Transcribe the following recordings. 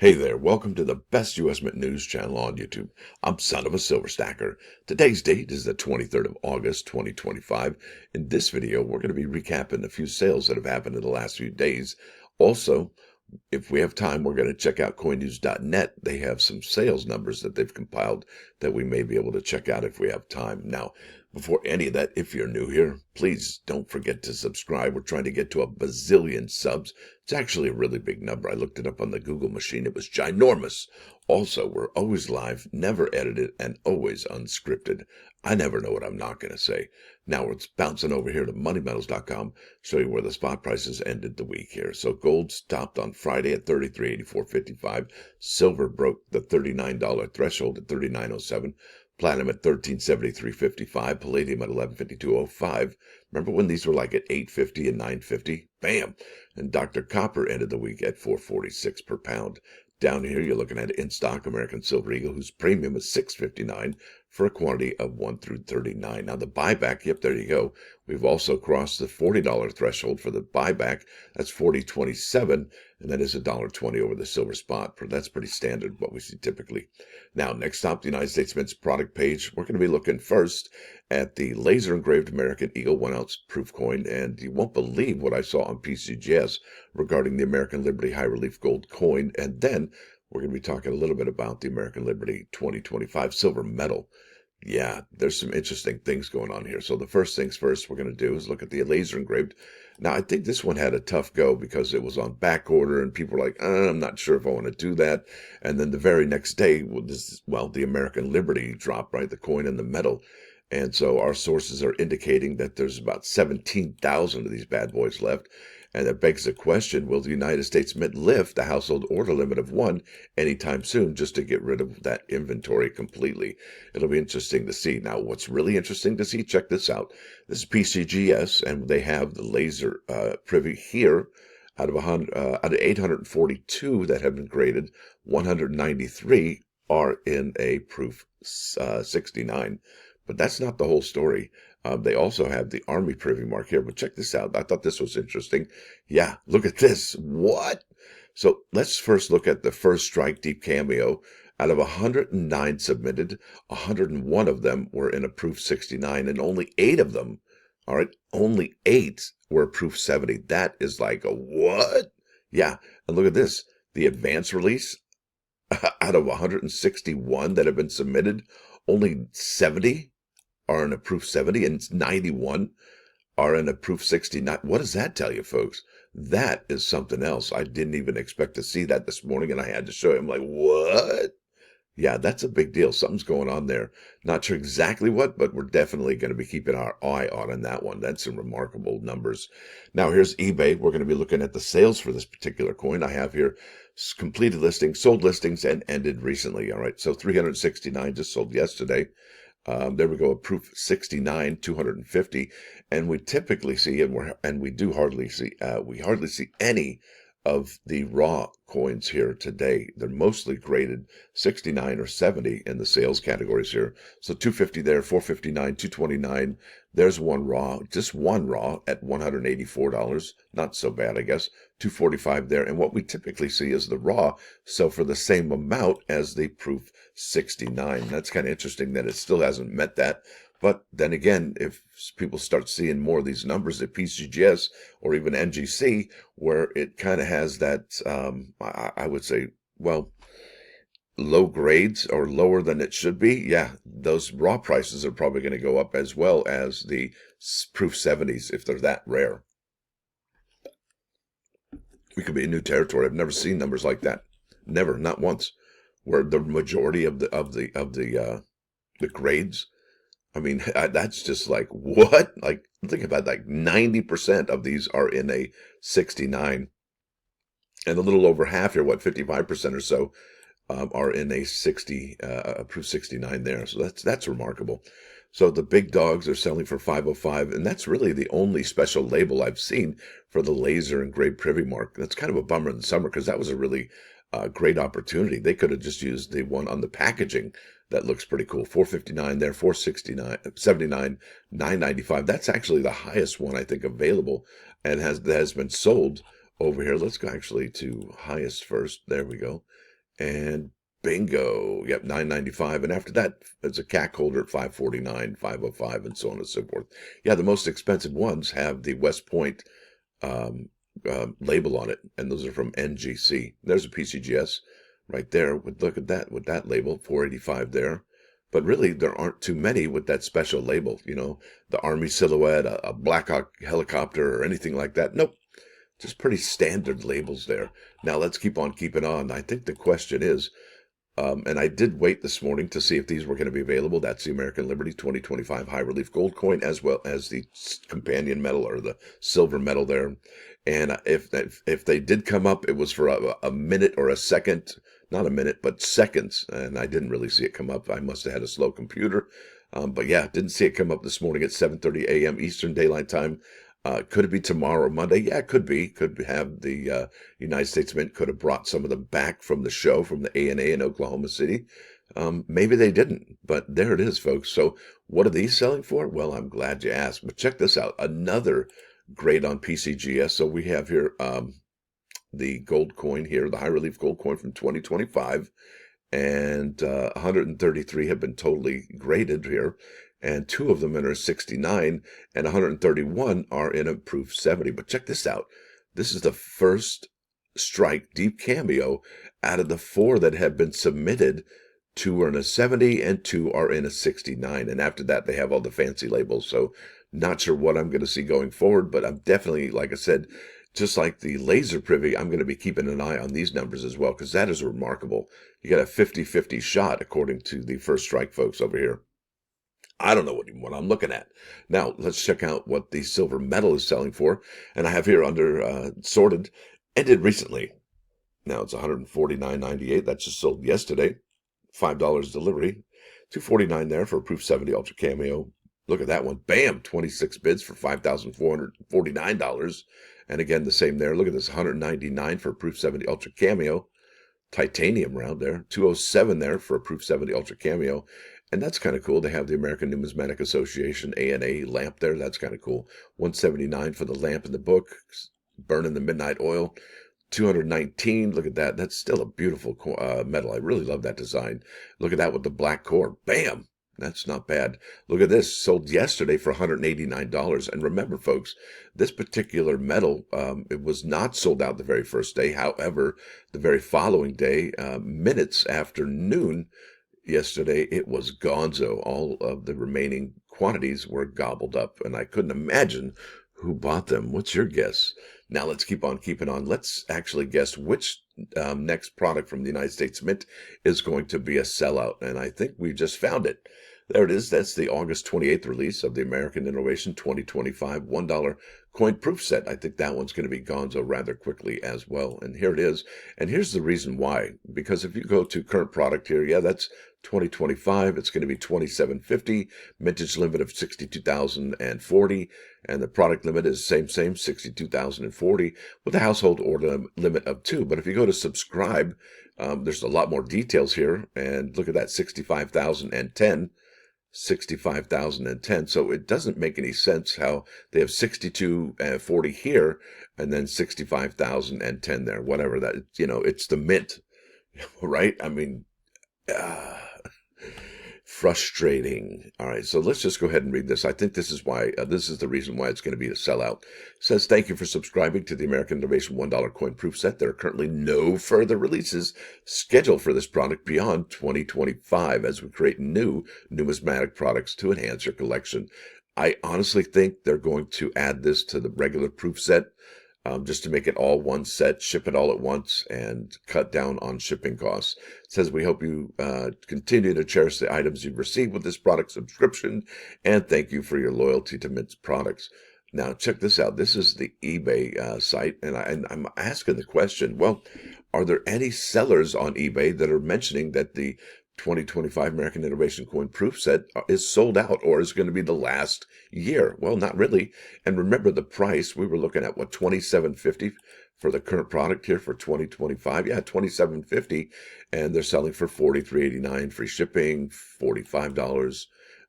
Hey there, welcome to the best U.S. Mint news channel on YouTube. I'm Son of a Silver Stacker. Today's date is the 23rd of August, 2025. In this video, we're going to be recapping a few sales that have happened in the last few days. Also, if we have time, we're going to check out coinnews.net. They have some sales numbers that they've compiled that we may be able to check out if we have time. Now, before any of that, if you're new here, please don't forget to subscribe. We're trying to get to a bazillion subs. It's actually a really big number. I looked it up on the Google machine. It was ginormous. Also, we're always live, never edited, and always unscripted. I never know what I'm not going to say. Now it's bouncing over here to moneymetals.com, show you where the spot prices ended the week here. So gold stopped on Friday at $33.8455. Silver broke the $39 threshold at $39.07. Platinum at $13.7355. Palladium at $11.5205. Remember when these were like at $8.50 and $9.50? Bam! And Dr. Copper ended the week at $4.46 per pound. Down here, you're looking at in stock American Silver Eagle, whose premium is $6.59 for a quantity of 1 through 39. Now the buyback, yep, there you go. We've also crossed the $40 threshold for the buyback. That's $40.27, and that is $1.20 over the silver spot. That's pretty standard, what we see typically. Now, next up, the United States Mint's product page. We're going to be looking first at the laser engraved American Eagle 1 ounce proof coin, and you won't believe what I saw on PCGS regarding the American Liberty high relief gold coin, and then we're going to be talking a little bit about the American Liberty 2025 silver medal. Yeah, there's some interesting things going on here. So the first things first we're going to do is look at the laser engraved. Now, I think this one had a tough go because it was on back order and people were like, I'm not sure if I want to do that. And then the very next day, the American Liberty dropped, right? The coin and the medal. And so our sources are indicating that there's about 17,000 of these bad boys left. And that begs the question, will the United States Mint lift the household order limit of 1 anytime soon just to get rid of that inventory completely? It'll be interesting to see. Now, what's really interesting to see, check this out. This is PCGS, and they have the laser privy here. Out of 842 that have been graded, 193 are in a proof 69. But that's not the whole story. They also have the Army privy mark here, but check this out. I thought this was interesting. Yeah, look at this. What? So let's first look at the first strike deep cameo. Out of 109 submitted, 101 of them were in a proof 69, and only 8 of them, all right, only 8 were proof 70. That is like a what? Yeah, and look at this. The advance release, out of 161 that have been submitted, only 70 are in a proof 70 and 91 are in a proof 69. What does that tell you, folks? That is something else. I didn't even expect to see that this morning, and I had to show him, like, what? Yeah, that's a big deal. Something's going on there. Not sure exactly what, but we're definitely going to be keeping our eye on that one. That's some remarkable numbers. Now, here's eBay. We're going to be looking at the sales for this particular coin. I have here completed listings, sold listings, and ended recently. All right, so 369 just sold yesterday. There we go, a proof 69, 250, and we typically see, we hardly see any of the raw coins here today. They're mostly graded 69 or 70 in the sales categories here. So 250 there, 459, 229. There's one raw, just one raw at $184. Not so bad, I guess. 245 there. And what we typically see is the raw sell for the same amount as the proof 69. That's kind of interesting that it still hasn't met that. But then again, if people start seeing more of these numbers at PCGS or even NGC, where it kind of has that, I would say, well, low grades or lower than it should be, yeah, those raw prices are probably going to go up as well as the proof 70s if they're that rare. We could be in new territory. I've never seen numbers like that. Never, not once, where the majority of the grades. I mean, that's just like, what? Like, think about like 90% of these are in a 69. And a little over half here, 55% or so, are in a 60, proof 69 there. So that's remarkable. So the big dogs are selling for 505, and that's really the only special label I've seen for the laser engraved privy mark. That's kind of a bummer in the summer because that was a really great opportunity. They could have just used the one on the packaging. That looks pretty cool. 459 there, 469, 79, 995. That's actually the highest one I think available and has been sold over here. Let's go actually to highest first. There we go. And bingo. Yep, $9.95. And after that, it's a CAC holder at $549, $505, and so on and so forth. Yeah, the most expensive ones have the West Point label on it, and those are from NGC. There's a PCGS right there. Look at that with that label, $485 there. But really, there aren't too many with that special label. You know, the Army silhouette, a Black Hawk helicopter, or anything like that. Nope, just pretty standard labels there. Now let's keep on keeping on. I think the question is, and I did wait this morning to see if these were going to be available. That's the American Liberty 2025 high relief gold coin, as well as the companion metal or the silver metal there. And if they did come up, it was for a minute or a second, not a minute, but seconds. And I didn't really see it come up. I must have had a slow computer. But yeah, didn't see it come up this morning at 7:30 a.m. Eastern Daylight Time. Could it be tomorrow or Monday? Yeah, it could be. Could have the United States Mint could have brought some of them back from the show, from the ANA in Oklahoma City. Maybe they didn't, but there it is, folks. So what are these selling for? Well, I'm glad you asked. But check this out. Another grade on PCGS. So we have here the gold coin here, the high relief gold coin from 2025. And 133 have been totally graded here. And 2 of them are 69, and 131 are in a proof 70. But check this out. This is the first strike deep cameo out of the 4 that have been submitted. 2 are in a 70 and 2 are in a 69. And after that, they have all the fancy labels. So not sure what I'm going to see going forward, but I'm definitely, like I said, just like the laser privy, I'm going to be keeping an eye on these numbers as well, because that is remarkable. You got a 50-50 shot, according to the first strike folks over here. I don't know what I'm looking at. Now, let's check out what the silver metal is selling for. And I have here under sorted, ended recently. Now it's $149.98. That just sold yesterday. $5 delivery. $249 there for a proof 70 Ultra Cameo. Look at that one. Bam! 26 bids for $5,449. And again, the same there. Look at this. $199 for a proof 70 Ultra Cameo. Titanium round there. $207 there for a proof 70 Ultra Cameo. And that's kind of cool. They have the American Numismatic Association ANA lamp there. That's kind of cool. $179 for the lamp in the book, burning the midnight oil. $219. Look at that. That's still a beautiful metal. I really love that design. Look at that with the black core. Bam! That's not bad. Look at this. Sold yesterday for $189. And remember, folks, this particular metal, it was not sold out the very first day. However, the very following day, minutes after noon, yesterday, it was gonzo. All of the remaining quantities were gobbled up, and I couldn't imagine who bought them. What's your guess? Now let's keep on keeping on. Let's actually guess which next product from the United States Mint is going to be a sellout, and I think we just found it. There it is. That's the August 28th release of the American Innovation 2025 $1 coin proof set. I think that one's going to be gonzo rather quickly as well. And here it is. And here's the reason why. Because if you go to current product here, yeah, that's 2025. It's going to be $27.50. Mintage limit of 62,040. And the product limit is same, 62,040 with a household order limit of 2. But if you go to subscribe, there's a lot more details here. And look at that, 65,010. 65,010. So it doesn't make any sense how they have 6240 here and then 65,010 there, whatever that, you know, it's the mint, right? I mean, frustrating. All right, so let's just go ahead and read this. I think this is why, this is the reason why it's going to be a sellout. It says, thank you for subscribing to the American Innovation $1 coin proof set. There are currently no further releases scheduled for this product beyond 2025 as we create new numismatic products to enhance your collection. I honestly think they're going to add this to the regular proof set, just to make it all one set, ship it all at once, and cut down on shipping costs. It says, we hope you continue to cherish the items you've received with this product subscription, and thank you for your loyalty to Mint's products. Now, check this out. This is the eBay site, and I'm asking the question, well, are there any sellers on eBay that are mentioning that the 2025 American Innovation Coin Proof Set is sold out or is going to be the last year? Well, not really. And remember the price, we were looking at what, $27.50 for the current product here for 2025. Yeah, $27.50, and they're selling for $43.89, free shipping, $45.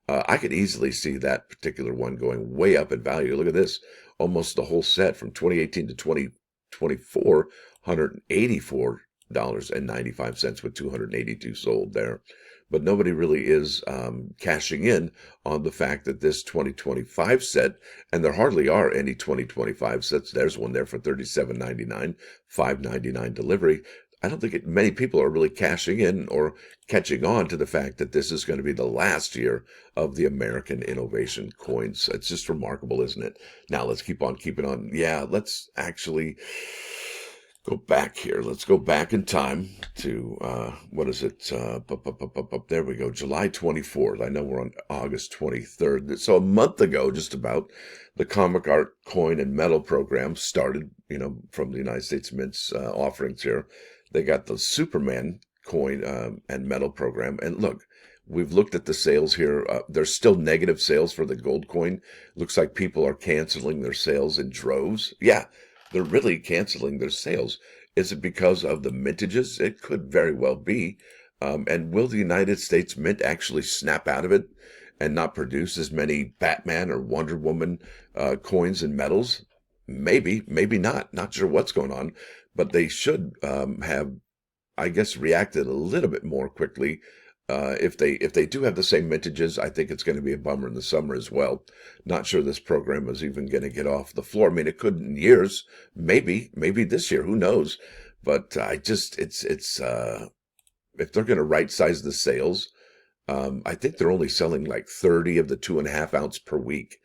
I could easily see that particular one going way up in value. Look at this, almost the whole set from 2018 to 2024, $184 $28.95 with 282 sold there. But nobody really is cashing in on the fact that this 2025 set, and there hardly are any 2025 sets. There's one there for $37.99, $5.99 delivery. I don't think many people are really cashing in or catching on to the fact that this is going to be the last year of the American Innovation coins. It's just remarkable, isn't it? Now let's keep on keeping on. Yeah, let's actually go back here. Let's go back in time to, what is it? There we go, July 24th. I know we're on August 23rd. So a month ago, just about, the Comic Art Coin and Metal program started, from the United States Mint's offerings here. They got the Superman coin and metal program. And look, we've looked at the sales here. There's still negative sales for the gold coin. Looks like people are canceling their sales in droves. Yeah, they're really canceling their sales. Is it because of the mintages? It could very well be. And will the United States Mint actually snap out of it and not produce as many Batman or Wonder Woman coins and metals? Maybe, maybe not. Not sure what's going on. But they should have, I guess, reacted a little bit more quickly. If they do have the same mintages, I think it's going to be a bummer in the summer as well. Not sure this program is even going to get off the floor. I mean, it could in years, maybe this year, who knows? But it's if they're going to right size the sales, I think they're only selling like 30 of the 2.5 ounce per week.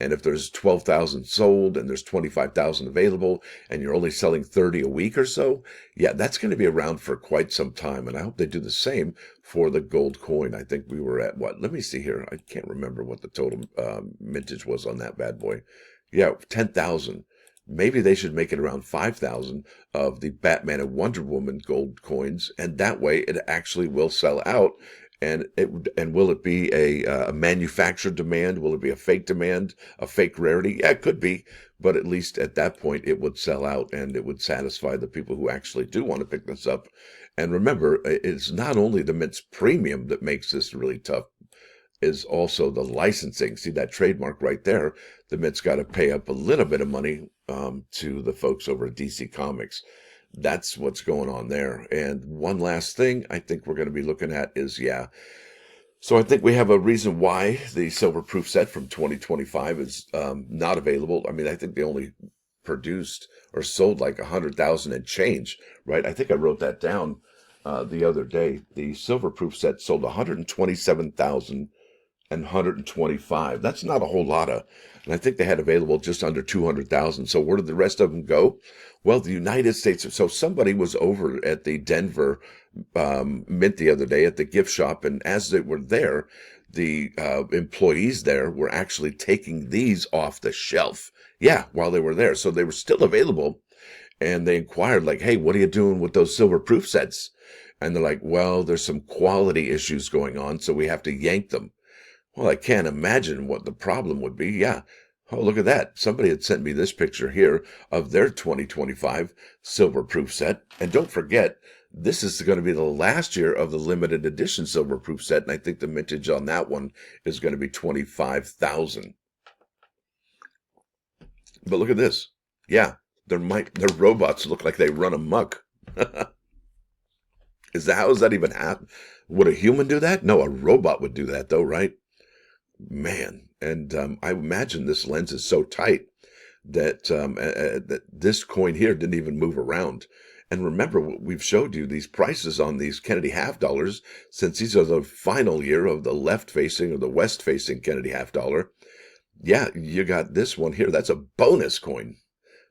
And if there's 12,000 sold and there's 25,000 available and you're only selling 30 a week or so, yeah, that's going to be around for quite some time. And I hope they do the same for the gold coin. I think we were at what? Let me see here. I can't remember what the total mintage was on that bad boy. Yeah, 10,000. Maybe they should make it around 5,000 of the Batman and Wonder Woman gold coins. And that way it actually will sell out. And will it be a manufactured demand? Will it be a fake demand, a fake rarity? Yeah, it could be, but at least at that point it would sell out and it would satisfy the people who actually do want to pick this up. And remember, it's not only the Mint's premium that makes this really tough, is also the licensing. See that trademark right there? The Mint's got to pay up a little bit of money to the folks over at DC Comics. That's what's going on there. And one last thing I think we're going to be looking at is, so I think we have a reason why the silver proof set from 2025 is not available. I mean, I think they only produced or sold like 100,000 and change, right? I think I wrote that down the other day. The silver proof set sold 127,000 and 125. That's not a whole lot of, and I think they had available just under 200,000. So where did the rest of them go? Well, the United States. So somebody was over at the Denver Mint the other day at the gift shop, and as they were there, the employees there were actually taking these off the shelf. Yeah, while they were there. So they were still available, and they inquired like, hey, what are you doing with those silver proof sets? And they're like, well, there's some quality issues going on, so we have to yank them. Well, I can't imagine what the problem would be. Yeah. Oh, look at that. Somebody had sent me this picture here of their 2025 silver proof set. And don't forget, this is going to be the last year of the limited edition silver proof set. And I think the mintage on that one is going to be 25,000. But look at this. Yeah, their robots look like they run amok. How does that even happen? Would a human do that? No, a robot would do that though, right? Man, and I imagine this lens is so tight that that this coin here didn't even move around. And remember, we've showed you these prices on these Kennedy half dollars, since these are the final year of the left-facing or the west-facing Kennedy half dollar. Yeah, you got this one here. That's a bonus coin.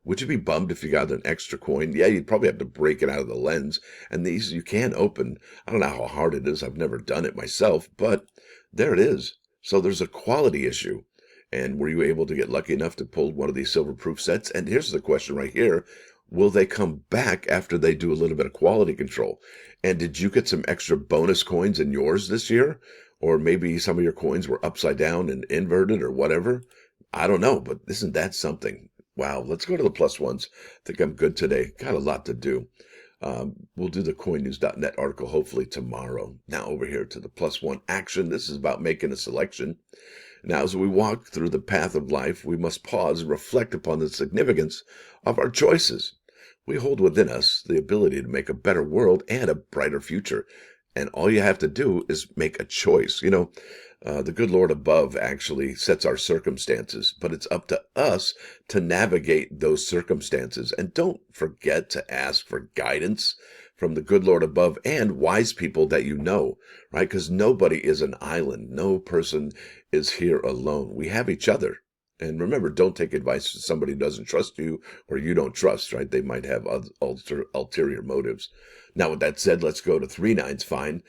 Would you be bummed if you got an extra coin? Yeah, you'd probably have to break it out of the lens. And these you can open. I don't know how hard it is. I've never done it myself, but there it is. So there's a quality issue. And were you able to get lucky enough to pull one of these silver proof sets? And here's the question right here. Will they come back after they do a little bit of quality control? And did you get some extra bonus coins in yours this year? Or maybe some of your coins were upside down and inverted or whatever? I don't know, but isn't that something? Wow, let's go to the plus ones. I think I'm good today. Got a lot to do. We'll do the coinnews.net article hopefully tomorrow. Now over here to the plus one action. This is about making a selection. Now, as we walk through the path of life, we must pause and reflect upon the significance of our choices. We hold within us the ability to make a better world and a brighter future. And all you have to do is make a choice. The good Lord above actually sets our circumstances, but it's up to us to navigate those circumstances. And don't forget to ask for guidance from the good Lord above and wise people that you know, right? Because nobody is an island. No person is here alone. We have each other. And remember, don't take advice from somebody who doesn't trust you or you don't trust, right? They might have ulterior motives. Now, with that said, let's go to 3 Nines Fine.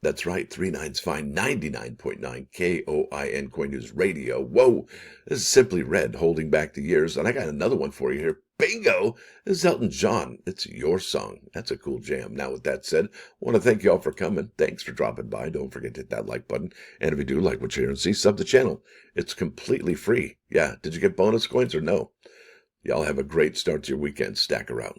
That's right, 3 Nines Fine, 99.9 KOIN Coin News Radio. Whoa, this is Simply Red, holding back the years. And I got another one for you here. Bingo! This is Elton John. It's your song. That's a cool jam. Now, with that said, I want to thank you all for coming. Thanks for dropping by. Don't forget to hit that like button. And if you do like what you hear and see, sub the channel. It's completely free. Yeah, did you get bonus coins or no? Y'all have a great start to your weekend. Stacker out.